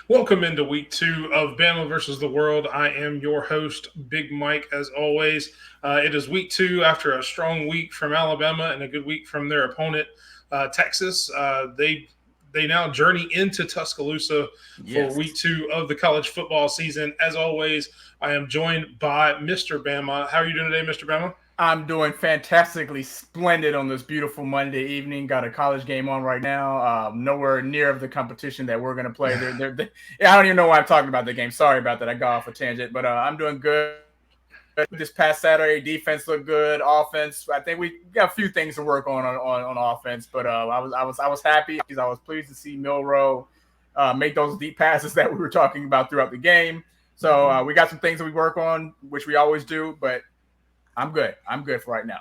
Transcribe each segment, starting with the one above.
Welcome into week two of Bama versus the World. I am your host, Big Mike, as always. It is week two after a strong week from Alabama and a good week from their opponent, Texas. They now journey into Tuscaloosa for Yes. week two of the college football season. As always, I am joined by Mr. Bama. How are you doing today, Mr. Bama? I'm doing fantastically splendid on this beautiful Monday evening. Got a college game on right now. Nowhere near of the competition that we're going to play. I don't even know why I'm talking about the game. Sorry about that. I got off a tangent, but I'm doing good. This past Saturday, defense looked good. Offense, I think we got a few things to work on offense, but I was happy because I was pleased to see Milrow make those deep passes that we were talking about throughout the game. So we got some things that we work on, which we always do, but I'm good. I'm good for right now.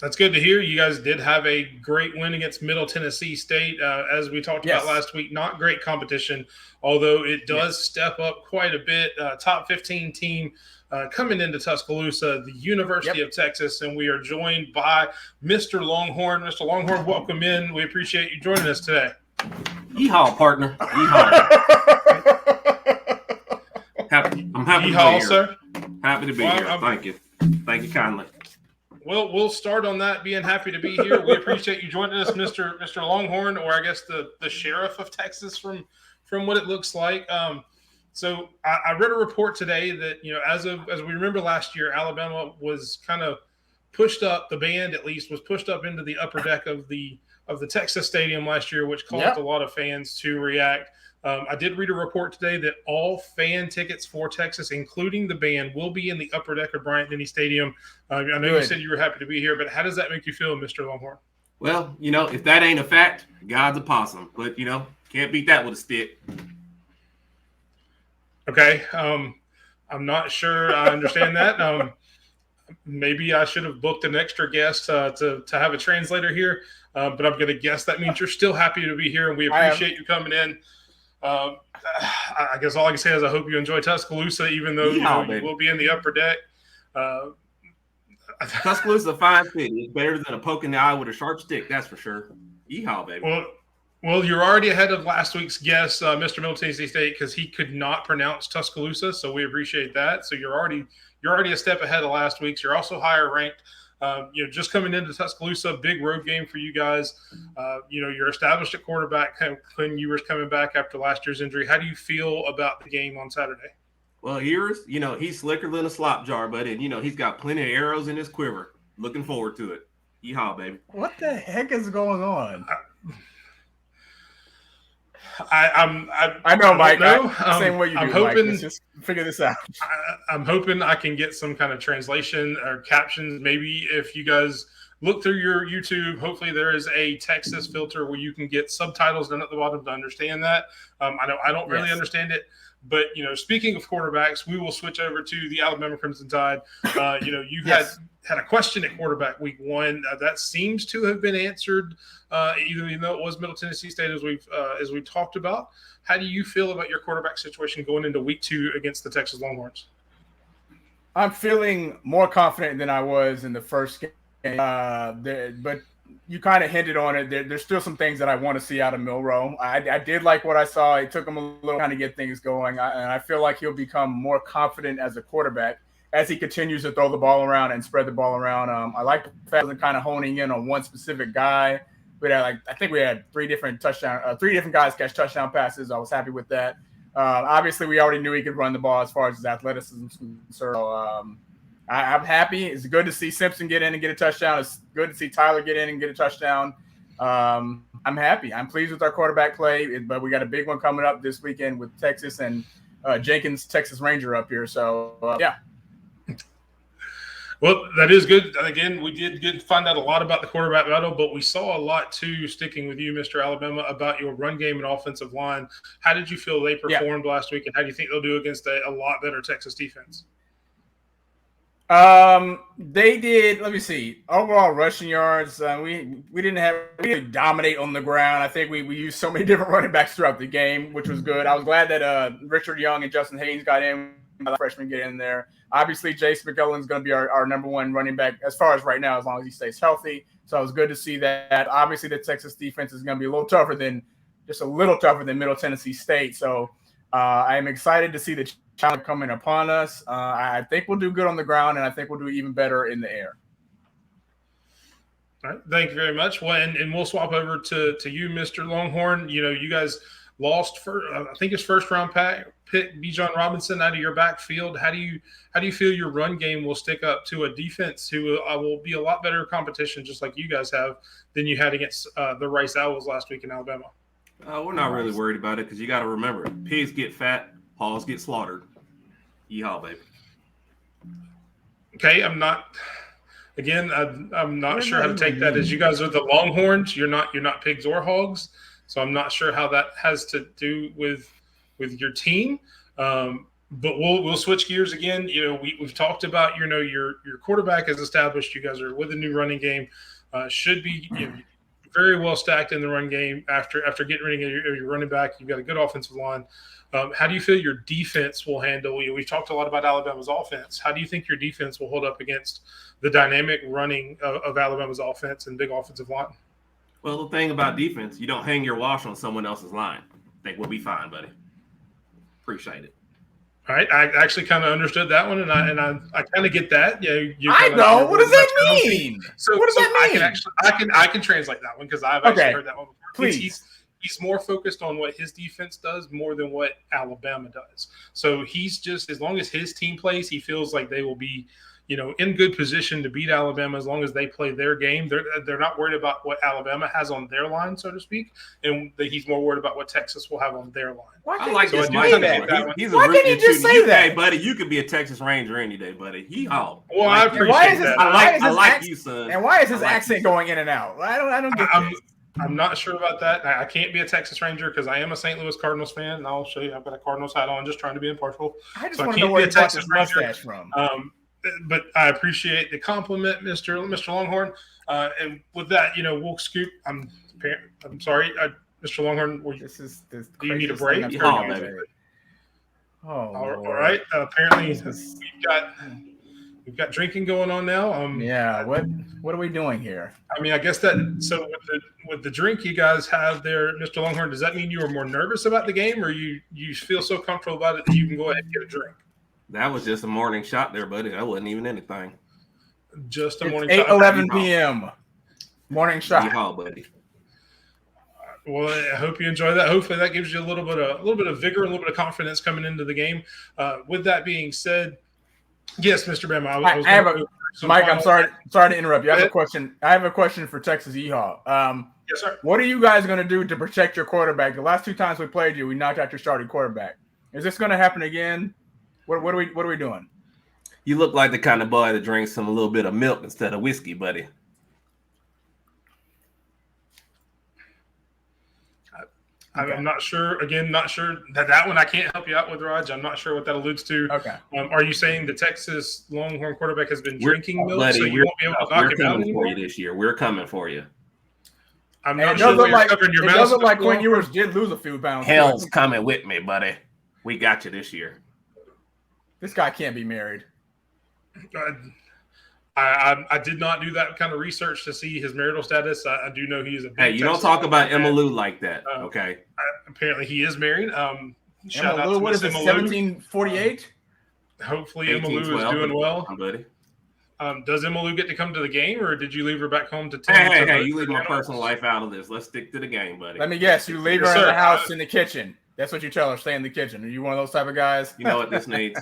That's good to hear. You guys did have a great win against Middle Tennessee State. As we talked about Yes. last week, not great competition, although it does Yes. step up quite a bit. Top 15 team coming into Tuscaloosa, the University Yep. of Texas, and we are joined by Mr. Longhorn. Mr. Longhorn, welcome in. We appreciate you joining us today. Yeehaw, partner. Yeehaw. I'm happy to be Yeehaw, here. sir. Happy to be Well, here. Thank you. Thank you kindly. Well, we'll start on that. Being happy to be here. We appreciate you joining us, Mr. Longhorn, or I guess the sheriff of Texas, from what it looks like. So I read a report today that as we remember last year, Alabama was kind of pushed up. The band at least was pushed up into the upper deck of the Texas Stadium last year, which caused a Yep. lot of fans to react. I did read a report today that all fan tickets for Texas, including the band, will be in the upper deck of Bryant-Denny Stadium. I know you Good. said you were happy to be here, but how does that make you feel, Mr. Longhorn? Well, if that ain't a fact, God's a possum. But can't beat that with a stick. Okay. I'm not sure I understand that. Maybe I should have booked an extra guest to have a translator here, but I'm going to guess that means you're still happy to be here, and we I am. appreciate you coming in. Um, I guess all I can say is I hope you enjoy Tuscaloosa, even though Yeehaw, you baby. will be in the upper deck. Uh, Tuscaloosa's a fine city. It's better than a poke in the eye with a sharp stick, that's for sure. Yeehaw, baby. well, you're already ahead of last week's guest, Mr. Middle Tennessee State, because he could not pronounce Tuscaloosa, so we appreciate that. So you're already a step ahead of last week's. You're also higher ranked. Just coming into Tuscaloosa, big road game for you guys. You're established at quarterback. Quinn Ewers coming back after last year's injury. How do you feel about the game on Saturday? Well, he's slicker than a slop jar, buddy. And, he's got plenty of arrows in his quiver. Looking forward to it. Yeehaw, baby. What the heck is going on? I know, Mike. Same way you do, I'm Mike. hoping Let's just figure this out. I'm hoping I can get some kind of translation or captions. Maybe if you guys look through your YouTube, hopefully there is a Texas filter where you can get subtitles down at the bottom to understand that. I know I don't really Yes. understand it, but speaking of quarterbacks, we will switch over to the Alabama Crimson Tide. You Yes. had a question at quarterback week one that seems to have been answered, even though it was Middle Tennessee State as we've talked about. How do you feel about your quarterback situation going into week two against the Texas Longhorns? I'm feeling more confident than I was in the first game. But you kind of hinted on it. There's still some things that I want to see out of Milrow. I did like what I saw. It took him a little time to get things going. And I feel like he'll become more confident as a quarterback as he continues to throw the ball around and spread the ball around. I like the fact that kind of honing in on one specific guy. I think we had three different guys catch touchdown passes. I was happy with that. Obviously, we already knew he could run the ball as far as his athleticism is concerned. So I'm happy. It's good to see Simpson get in and get a touchdown. It's good to see Tyler get in and get a touchdown. I'm happy. I'm pleased with our quarterback play, but we got a big one coming up this weekend with Texas and Jenkins, Texas Ranger up here. So, yeah. Well, that is good. Again, we did find out a lot about the quarterback battle, but we saw a lot too, sticking with you, Mr. Alabama, about your run game and offensive line. How did you feel they performed last week, and how do you think they'll do against a lot better Texas defense? They did. Let me see. Overall rushing yards, we didn't dominate on the ground. I think we used so many different running backs throughout the game, which was good. I was glad that Richard Young and Justin Haynes got in. The freshmen get in there. Obviously, Jace McClellan is going to be our number one running back as far as right now, as long as he stays healthy. So it was good to see that. Obviously, the Texas defense is going to be a little tougher than just a little tougher than Middle Tennessee State. So I am excited to see the challenge coming upon us. I think we'll do good on the ground, and I think we'll do even better in the air. All right, thank you very much. Well, and we'll swap over to you, Mr. Longhorn. You guys lost for I think his first round pick, Bijan Robinson, out of your backfield. How do you feel your run game will stick up to a defense who will be a lot better competition, just like you guys have, than you had against the Rice Owls last week in Alabama? We're not really worried about it because you got to remember, pigs get fat, hogs get slaughtered. Yeehaw, baby. Okay, I'm not sure how to take that. As you guys are the Longhorns, you're not pigs or hogs, so I'm not sure how that has to do with your team. But we'll switch gears again. We've talked about your quarterback is established. You guys are with a new running game. Should be very well stacked in the run game after getting rid of your running back. You've got a good offensive line. How do you feel your defense will handle you? We've talked a lot about Alabama's offense. How do you think your defense will hold up against the dynamic running of Alabama's offense and big offensive line? Well, the thing about defense, you don't hang your wash on someone else's line. I think we'll be fine, buddy. Appreciate it. All right, I actually kind of understood that one, and I kind of get that. I know. What does that mean? So what does that mean? I can translate that one because I've actually heard that one before. Please. He's more focused on what his defense does more than what Alabama does. So he's just, as long as his team plays, he feels like they will be, in good position to beat Alabama as long as they play their game. They're not worried about what Alabama has on their line, so to speak, and he's more worried about what Texas will have on their line. I like this. Why can't you just say that? Hey, buddy, you could be a Texas Ranger any day, buddy. Yeehaw. Well, I appreciate that. I like you, son. And why is his accent going in and out? I don't get this. I'm not sure about that. I can't be a Texas Ranger because I am a St. Louis Cardinals fan, and I'll show you. I've got a Cardinals hat on, just trying to be impartial. I just want to know where you got this mustache from. But I appreciate the compliment, Mr. Longhorn. And with that, we'll scoop. I'm sorry, Mr. Longhorn. Do you need a break? All right. Apparently, we've got drinking going on now. Yeah. What are we doing here? I mean, I guess that. So with the drink you guys have there, Mr. Longhorn, does that mean you were more nervous about the game, or you feel so comfortable about it that you can go ahead and get a drink? That was just a morning shot there, buddy. That wasn't even anything. Just a morning 8:11 p.m. Morning shot. Yeehaw, buddy. Well, I hope you enjoy that. Hopefully, that gives you a little bit of vigor, a little bit of confidence coming into the game. With that being said, yes, Mr. Bama, Mike, I'm sorry to interrupt you. I have a question for Texas Yeehaw. Yes, sir. What are you guys going to do to protect your quarterback? The last two times we played you, we knocked out your starting quarterback. Is this going to happen again? What are we doing? You look like the kind of boy that drinks a little bit of milk instead of whiskey, buddy. I'm not sure. Again, not sure that one I can't help you out with, Raj. I'm not sure what that alludes to. Okay. Are you saying the Texas Longhorn quarterback has been drinking milk, buddy, so you won't be able to knock him out anymore? For you this year. We're coming for you. I'm not sure where you're covering your mouth. It doesn't like when you did lose a few pounds. Hell's coming with me, buddy. We got you this year. This guy can't be married. I did not do that kind of research to see his marital status. I do know he is a big you don't talk about Emmylou like that, okay? Apparently, he is married. Shout out to what is it, 1748? Hopefully, Emmylou is doing well. Buddy. Does Emmylou get to come to the game, or did you leave her back home to Hey, you leave my personal life out of this. Let's stick to the game, buddy. Let me guess. You leave her in the house in the kitchen. That's what you tell her. Stay in the kitchen. Are you one of those type of guys? You know what this needs?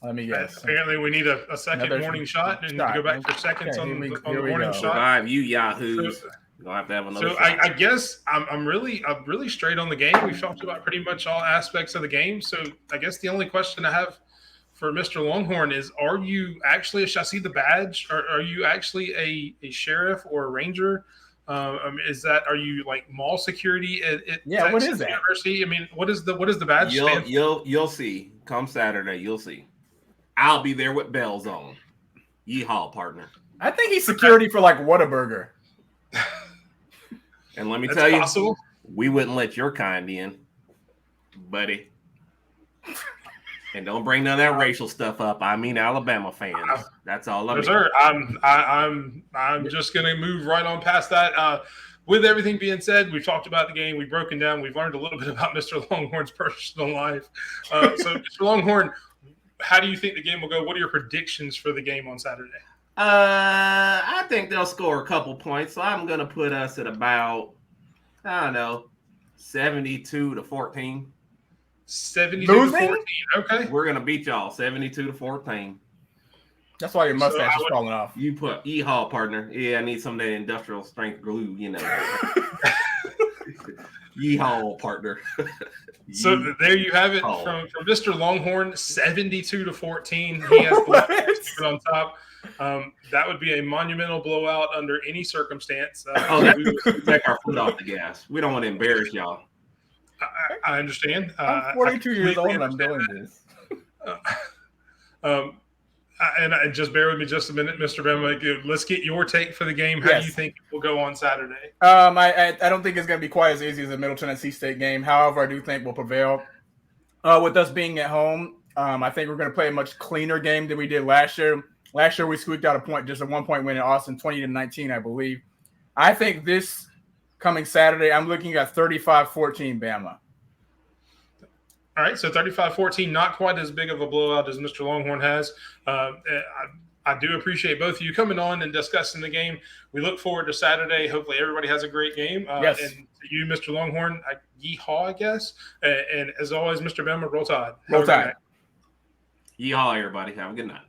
Let me guess. Apparently, we need a second morning shot and go back for seconds on the morning shot. You yahoos. You're gonna have to have another. So I guess I'm really straight on the game. We've talked about pretty much all aspects of the game. So I guess the only question I have for Mr. Longhorn is: are you actually? I see the badge. Are you actually a sheriff or a ranger? Are you like mall security at Texas what is that? University? I mean, what is the badge? You'll see. Come Saturday, you'll see. I'll be there with bells on. Yeehaw, partner. I think he's security for like Whataburger. And let me tell you, we wouldn't let your kind in, buddy. And don't bring none of that racial stuff up. I mean, Alabama fans. That's all I mean. Sir, I'm just gonna move right on past that. with everything being said, we've talked about the game. We've broken down. We've learned a little bit about Mr. Longhorn's personal life. So, Mr. Longhorn, how do you think the game will go? What are your predictions for the game on Saturday? I think they'll score a couple points. So I'm going to put us at about, I don't know, 72-14. 72-14. Okay. We're going to beat y'all 72-14. That's why your mustache is falling off. You put E-Haul, partner. Yeah, I need some of that industrial strength glue, you know. E-Haul, partner. So there you have it from Mr. Longhorn, 72-14. He has the on top. That would be a monumental blowout under any circumstance. We take our foot off the gas. We don't want to embarrass y'all. I understand. I'm 42 years old and I'm doing this. And just bear with me just a minute, Mr. Bama. Let's get your take for the game. How do you think it will go on Saturday? I don't think it's going to be quite as easy as the Middle Tennessee State game. However, I do think we'll prevail. With us being at home, I think we're going to play a much cleaner game than we did last year. Last year, we squeaked out a point, just a 1-point win in Austin, 20-19, I believe. I think this coming Saturday, I'm looking at 35-14 Bama. All right, so 35-14, not quite as big of a blowout as Mr. Longhorn has. I do appreciate both of you coming on and discussing the game. We look forward to Saturday. Hopefully everybody has a great game. Yes. And to you, Mr. Longhorn, yeehaw, I guess. And as always, Mr. Bama, roll tide. Roll tide. Yeehaw, everybody. Have a good night.